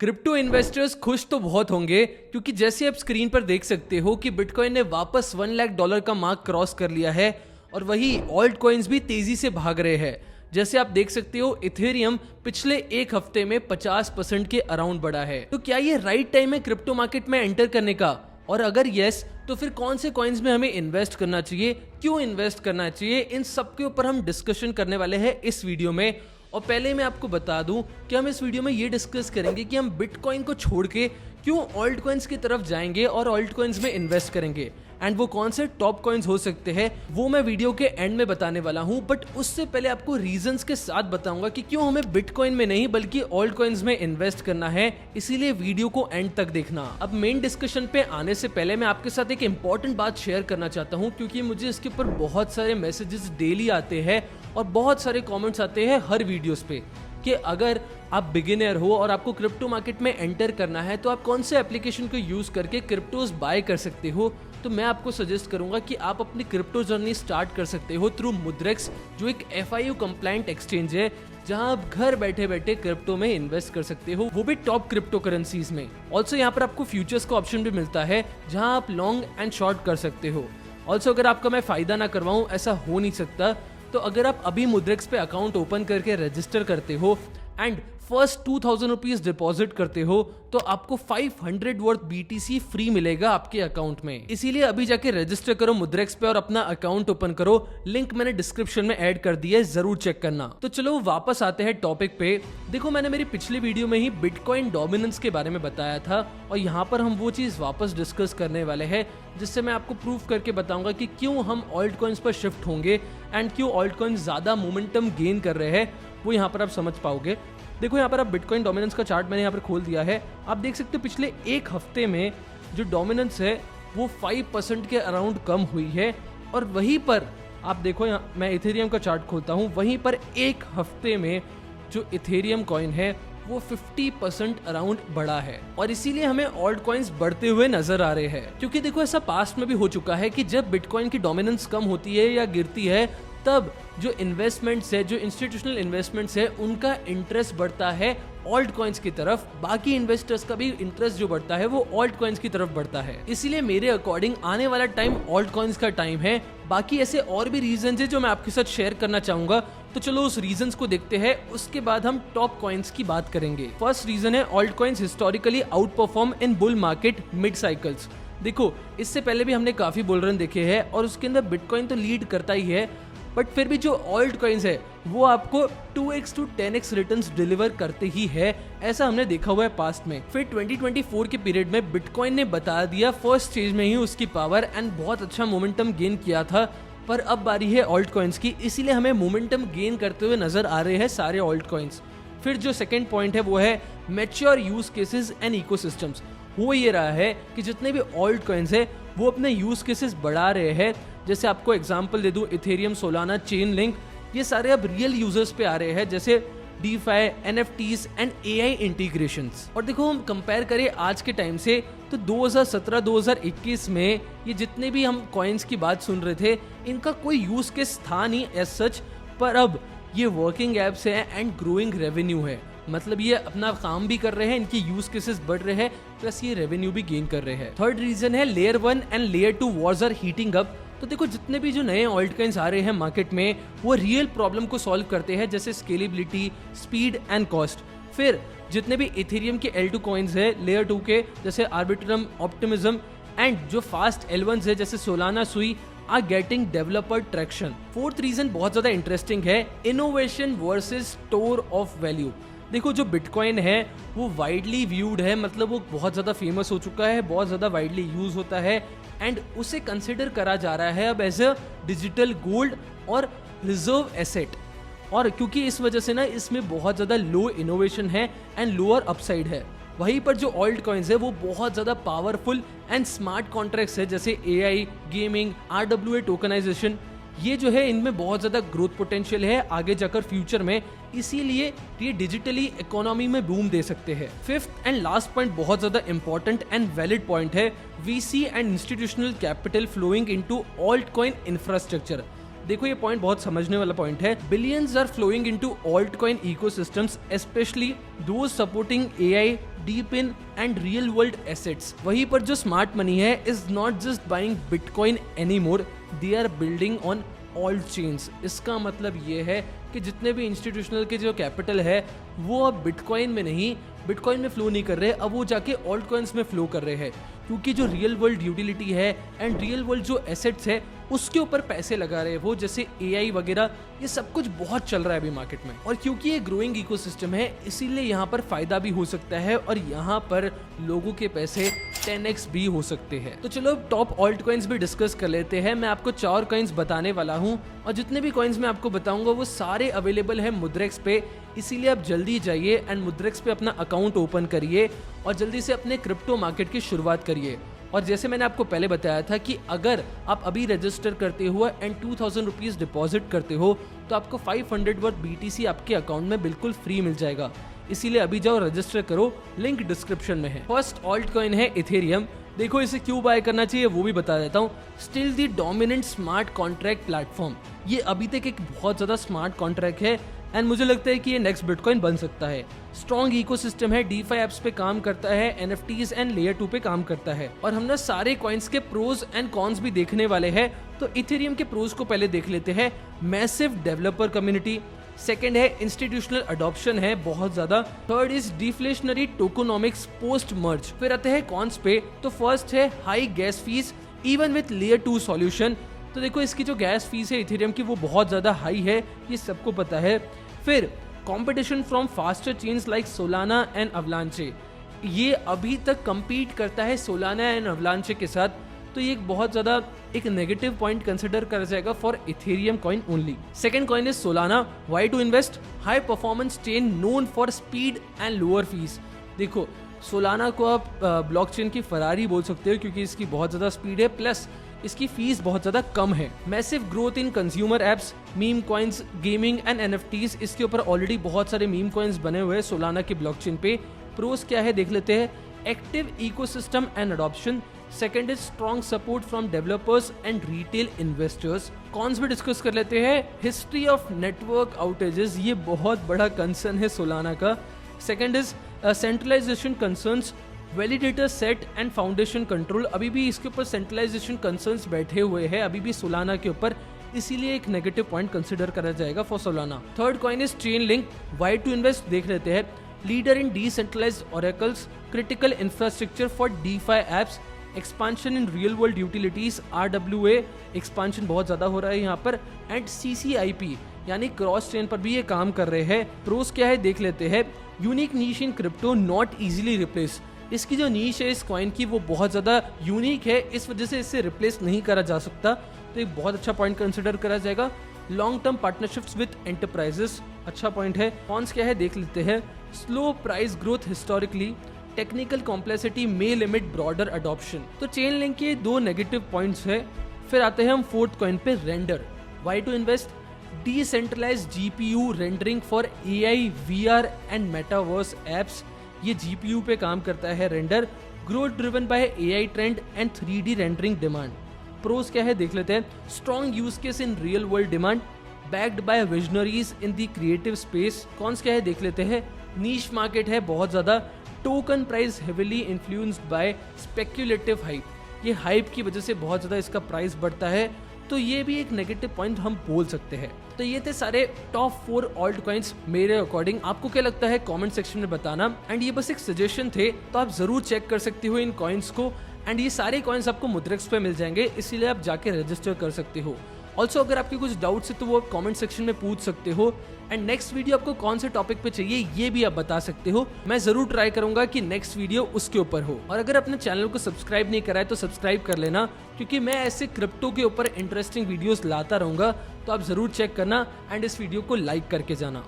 Crypto investors खुश तो बहुत होंगे क्योंकि जैसे आप स्क्रीन पर देख सकते हो कि बिटकॉइन ने वापस $1 लाख का मार्क क्रॉस कर लिया है और वही ऑल्ट कॉइन्स भी तेजी से भाग रहे हैं। जैसे आप देख सकते हो इथेरियम पिछले एक हफ्ते में 50% के अराउंड बढ़ा है। तो क्या ये राइट टाइम है क्रिप्टो मार्केट में एंटर करने का? और अगर यस तो फिर कौन से कॉइन्स में हमें इन्वेस्ट करना चाहिए, क्यों इन्वेस्ट करना चाहिए, इन सब के ऊपर हम डिस्कशन करने वाले हैं इस वीडियो में। और पहले मैं आपको बता दूं कि हम इस वीडियो में ये डिस्कस करेंगे कि हम बिटकॉइन को छोड़ के क्यों ऑल्ट कॉइन्स की तरफ जाएंगे और ऑल्ट कॉइन्स में इन्वेस्ट करेंगे एंड वो कौन से टॉप कॉइन्स हो सकते हैं वो मैं वीडियो के एंड में बताने वाला हूं। बट उससे पहले आपको रीजंस के साथ बताऊंगा कि क्यों हमें बिटकॉइन में नहीं बल्कि ऑल्ट कॉइन्स में इन्वेस्ट करना है, इसीलिए वीडियो को एंड तक देखना। अब मेन डिस्कशन पे आने से पहले मैं आपके साथ एक इंपॉर्टेंट बात शेयर करना चाहता हूं क्योंकि मुझे इसके ऊपर बहुत सारे मैसेजेस डेली आते हैं और बहुत सारे कमेंट्स आते हैं हर वीडियोस पे कि अगर आप बिगिनर हो और आपको क्रिप्टो मार्केट में एंटर करना है तो आप कौन से एप्लीकेशन को यूज करके क्रिप्टोज बाय कर सकते हो। तो मैं आपको सजेस्ट करूंगा कि आप अपनी क्रिप्टो जर्नी स्टार्ट कर सकते हो थ्रू मुद्रेक्स, जो एक FIU कंप्लायंट एक्सचेंज है जहां आप घर बैठे बैठे क्रिप्टो में इन्वेस्ट कर सकते हो, वो भी टॉप क्रिप्टो करेंसीज में। ऑल्सो यहाँ पर आपको फ्यूचर्स का ऑप्शन भी मिलता है जहां आप लॉन्ग एंड शॉर्ट कर सकते हो। ऑल्सो अगर आपका मैं फायदा ना करवाऊं, ऐसा हो नहीं सकता, तो अगर आप अभी मुद्रेक्स पे अकाउंट ओपन करके रजिस्टर करते हो एंड फर्स्ट 2000 रुपीज डिपॉजिट करते हो तो आपको 500 वर्थ BTC फ्री मिलेगा आपके अकाउंट में। इसीलिए अभी जाके रजिस्टर करो मुद्रेक्स पे और अपना अकाउंट ओपन करो, लिंक मैंने डिस्क्रिप्शन में ऐड कर दिया है, जरूर चेक करना। तो चलो वापस आते हैं टॉपिक पे। देखो मैंने मेरी पिछली वीडियो में ही बिटकॉइन डोमिनेंस के बारे में बताया था और यहाँ पर हम वो चीज वापस डिस्कस करने वाले हैं जिससे मैं आपको प्रूफ करके बताऊंगा कि क्यों हम ऑल्ट कॉइन्स पर शिफ्ट होंगे एंड क्यों ऑल्ट कॉइन्स ज्यादा मोमेंटम गेन कर रहे हैं, वो यहाँ पर आप समझ पाओगे। देखो यहाँ पर आप बिटकॉइन डोमिनेंस का चार्ट मैंने यहाँ पर खोल दिया है। आप देख सकते हो पिछले एक हफ्ते में जो डोमिनेंस है वो 5% के अराउंड कम हुई है और वहीं पर आप देखो, यहाँ मैं इथेरियम का चार्ट खोलता हूँ, वहीं पर एक हफ्ते में जो इथेरियम कॉइन है वो 50% अराउंड बढ़ा है और इसीलिए हमें ऑल्ट कॉइन्स बढ़ते हुए नजर आ रहे हैं। क्योंकि देखो ऐसा पास्ट में भी हो चुका है कि जब बिटकॉइन की डोमिनेंस कम होती है या गिरती है तब जो इन्वेस्टमेंट्स है, जो इंस्टीट्यूशनल इन्वेस्टमेंट्स है, उनका इंटरेस्ट बढ़ता है ऑल्ट कॉइन्स की तरफ। बाकी इन्वेस्टर्स का भी इंटरेस्ट जो बढ़ता है वो ऑल्ट कॉइन्स की तरफ बढ़ता है। इसीलिए मेरे अकॉर्डिंग आने वाला टाइम ऑल्ट कॉइन्स का टाइम है। बाकी ऐसे और भी रीजंस है जो मैं आपके साथ शेयर करना चाहूंगा, तो चलो उस रीजंस को देखते हैं, उसके बाद हम टॉप कॉइन्स की बात करेंगे। फर्स्ट रीजन है alt coins historically out perform in bull market mid cycles. देखो इससे पहले भी हमने काफी बुल रन देखे हैं और उसके अंदर बिटकॉइन तो लीड करता ही है, बट फिर भी जो ऑल्ट कॉइन्स है वो आपको 2x to 10x returns deliver करते ही है, ऐसा हमने देखा हुआ है पास्ट में। फिर 2024 के पीरियड में बिटकॉइन ने बता दिया फर्स्ट स्टेज में ही उसकी पावर एंड बहुत अच्छा मोमेंटम गेन किया था। पर अब बारी है ऑल्ट कॉइन्स की, इसीलिए हमें मोमेंटम गेन करते हुए नजर आ रहे हैं सारे ऑल्ट कॉइन्स। फिर जो सेकेंड पॉइंट है वो है mature use cases and ecosystems. हो ये रहा है कि जितने भी ऑल्ट कॉइन्स है वो अपने यूज केसेस बढ़ा रहे हैं। जैसे आपको एग्जांपल दे दूं, इथेरियम, सोलाना, चेन लिंक, ये सारे अब रियल यूजर्स पे आ रहे हैं, जैसे DeFi, NFTs and AI integrations. और देखो हम कंपेयर करें आज के टाइम से तो 2017-2021 में ये जितने भी हम कॉइन्स की बात सुन रहे थे इनका कोई यूज केस था नहीं एज सच, पर अब ये वर्किंग एप्स है एंड ग्रोइंग रेवेन्यू है। मतलब ये अपना काम भी कर रहे हैं, इनकी यूज केसेस बढ़ रहे हैं, प्लस ये रेवेन्यू भी गेन कर रहे हैं। थर्ड रीजन है layer 1 and layer 2 wars are heating up. तो देखो जितने भी जो नए ऑल्ट कॉइन्स आ रहे हैं मार्केट में वो रियल प्रॉब्लम को सॉल्व करते हैं, जैसे स्केलेबिलिटी, स्पीड एंड कॉस्ट। फिर जितने भी इथेरियम के L2 कॉइन्स है लेयर 2 के, जैसे आर्बिट्रम, ऑप्टिमिज्म एंड जो फास्ट L1s है जैसे Solana, Sui, are getting developer traction. Fourth reason बहुत ज्यादा इंटरेस्टिंग है, innovation versus store of value. देखो जो बिटकॉइन है वो वाइडली व्यूड है, मतलब वो बहुत ज़्यादा फेमस हो चुका है, बहुत ज़्यादा वाइडली यूज होता है एंड उसे कंसिडर करा जा रहा है अब एज अ डिजिटल गोल्ड और रिजर्व एसेट। और क्योंकि इस वजह से ना इसमें बहुत ज़्यादा लो इनोवेशन है एंड लोअर अपसाइड है। वहीं पर जो ऑल्ट कॉइन्स है वो बहुत ज़्यादा पावरफुल एंड स्मार्ट कॉन्ट्रैक्ट्स है, जैसे AI, गेमिंग, RWA टोकनाइजेशन, ये जो है इनमें बहुत ज्यादा ग्रोथ पोटेंशियल है आगे जाकर फ्यूचर में, इसीलिए ये डिजिटली इकोनॉमी में बूम दे सकते हैं। फिफ्थ एंड लास्ट पॉइंट बहुत ज्यादा इंपॉर्टेंट एंड वैलिड पॉइंट है, VC and institutional capital flowing into alt coin infrastructure. देखो ये पॉइंट बहुत समझने वाला पॉइंट है। Billions are flowing into alt coin ecosystems, especially those supporting AI, DePIN and real world assets. वहीं पर जो स्मार्ट मनी है is not just buying bitcoin any more, they are building on alt chains. इसका मतलब ये है कि जितने भी इंस्टीट्यूशनल के जो कैपिटल है वो अब बिटकॉइन में नहीं, बिटकॉइन में फ्लो नहीं कर रहे, अब वो जाके ऑल्ट कॉइन्स में फ्लो कर रहे हैं, क्योंकि जो रियल वर्ल्ड यूटिलिटी है एंड रियल वर्ल्ड जो एसेट्स है उसके ऊपर पैसे लगा रहे हैं वो, जैसे AI वगैरह, ये सब कुछ बहुत चल रहा है अभी मार्केट में। और क्योंकि ये ग्रोइंग इकोसिस्टम है इसीलिए यहाँ पर फायदा भी हो सकता है और यहाँ पर लोगों के पैसे 10x भी हो सकते हैं। तो चलो टॉप ऑल्ट कॉइन्स भी डिस्कस कर लेते हैं। मैं आपको 4 कॉइन्स बताने वाला हूँ और जितने भी कॉइन्स मैं आपको बताऊंगा वो सारे अवेलेबल है मुद्रेक्स पे, इसीलिए आप जल्दी जाइए एंड मुद्रेक्स पे अपना अकाउंट ओपन करिए और जल्दी से अपने क्रिप्टो मार्केट की शुरुआत करिए। और जैसे मैंने आपको पहले बताया था कि अगर आप अभी रजिस्टर करते हो एंड 2000 रुपीज़ डिपॉजिट करते हो तो आपको 500 वर्थ BTC आपके अकाउंट में बिल्कुल फ्री मिल जाएगा, इसीलिए अभी जाओ रजिस्टर करो, लिंक डिस्क्रिप्शन में है। फर्स्ट ऑल्ट कॉइन है इथेरियम। देखो इसे क्यों बाय करना चाहिए वो भी बता देता हूँ। Still the dominant smart contract platform, ये अभी तक एक बहुत ज़्यादा स्मार्ट कॉन्ट्रैक्ट है एंड मुझे लगता है कि ये नेक्स्ट बिटकॉइन बन सकता है। स्ट्रॉन्ग इकोसिस्टम है, DeFi एप्स पे काम करता है, NFTs एंड लेयर 2 पे काम करता है। और हम ना सारे कॉइन्स के प्रोज एंड कॉन्स भी देखने वाले हैं। तो इथेरियम के प्रोज को पहले देख लेते हैं। मैसिव डेवलपर कम्युनिटी, सेकेंड है इंस्टीट्यूशनल अडॉप्शन है बहुत ज्यादा, third is deflationary tokenomics post merge. फिर आते हैं कॉन्स पे, तो फर्स्ट है high gas fees even with layer 2 solution. तो देखो इसकी जो गैस फीस है इथेरियम की वो बहुत ज़्यादा हाई है, ये सबको पता है। फिर competition from faster chains like Solana and Avalanche, ये अभी तक compete करता है सोलाना एंड अवलांचे के साथ, तो ये एक बहुत ज़्यादा एक नेगेटिव पॉइंट कंसिडर कर जाएगा for Ethereum coin only. Second coin is Solana, why to invest, high performance chain known for speed and lower fees. देखो सोलाना को आप ब्लॉकचेन की फरारी बोल सकते हो क्योंकि इसकी बहुत ज़्यादा स्पीड है प्लस इसकी फीस बहुत ज़्यादा कम है। Massive growth in consumer apps, meme coins, gaming and NFTs, इसके ऊपर ऑलरेडी बहुत सारे मीम कॉइन्स बने हुए हैं सोलाना के ब्लॉकचेन पे। प्रोस क्या है देख लेते हैं। Active ecosystem and adoption, second is strong support from developers and retail investors. Cons भी डिस्कस कर लेते हैं। हिस्ट्री ऑफ नेटवर्क आउटेजेस, ये बहुत बड़ा कंसर्न है सोलाना का। Second is centralization concerns, validator set and foundation control, अभी भी इसके ऊपर सेंट्रलाइजेशन कंसर्न्स बैठे हुए हैं अभी भी सोलाना के ऊपर, इसीलिए एक नेगेटिव पॉइंट कंसिडर करा जाएगा for Solana. Third coin is Chainlink, why to invest देख लेते हैं। Leader in decentralized oracles, critical infrastructure for DeFi apps, expansion in real world utilities, RWA expansion बहुत ज़्यादा हो रहा है यहाँ पर, एंड CCIP यानी क्रॉस चेन पर भी ये काम कर रहे हैं। प्रोस क्या है देख लेते हैं। Unique niche in crypto not easily replace, इसकी जो नीश है इस कॉइन की वो बहुत ज़्यादा यूनिक है, इस वजह से इससे रिप्लेस नहीं करा जा सकता, तो एक बहुत अच्छा पॉइंट कंसिडर करा जाएगा। Long term partnerships with enterprises, अच्छा पॉइंट है। कॉन्स क्या है देख लेते हैं। Slow price growth historically, technical complexity may limit broader adoption. तो चेन लिंक के 2 नेगेटिव पॉइंट्स है। फिर आते हैं हम फोर्थ कॉइन पे, Render, why to invest, decentralized GPU rendering for AI, VR and metaverse apps, ये GPU पे काम करता है Render, growth driven by AI trend and 3D rendering demand. Pros क्या है देख लेते हैं। Strong use case in real world demand, backed by visionaries in the creative space. Cons क्या है देख लेते हैं। नीश मार्केट है बहुत ज़्यादा, token price heavily influenced by speculative hype, ये हाइप की वजह से बहुत ज़्यादा इसका प्राइस बढ़ता है, तो ये भी एक नेगेटिव पॉइंट हम बोल सकते हैं। तो ये थे सारे टॉप 4 ऑल्ट कॉइन्स मेरे अकॉर्डिंग। आपको क्या लगता है कमेंट सेक्शन में बताना, एंड ये बस एक सजेशन थे तो आप जरूर चेक कर सकते हो इन कॉइन्स को, एंड ये सारे कॉइन्स आपको मुद्रेक्स पे मिल जाएंगे, इसीलिए आप जाके रजिस्टर कर सकते हो। ऑल्सो अगर आपके कुछ डाउट्स है तो वो आप कमेंट सेक्शन में पूछ सकते हो, एंड नेक्स्ट वीडियो आपको कौन से टॉपिक पे चाहिए ये भी आप बता सकते हो। मैं जरूर ट्राई करूंगा कि नेक्स्ट वीडियो उसके ऊपर हो। और अगर अपने चैनल को सब्सक्राइब नहीं करा है तो सब्सक्राइब कर लेना, क्योंकि मैं ऐसे क्रिप्टो के ऊपर इंटरेस्टिंग वीडियोस लाता रहूंगा, तो आप जरूर चेक करना एंड इस वीडियो को लाइक करके जाना।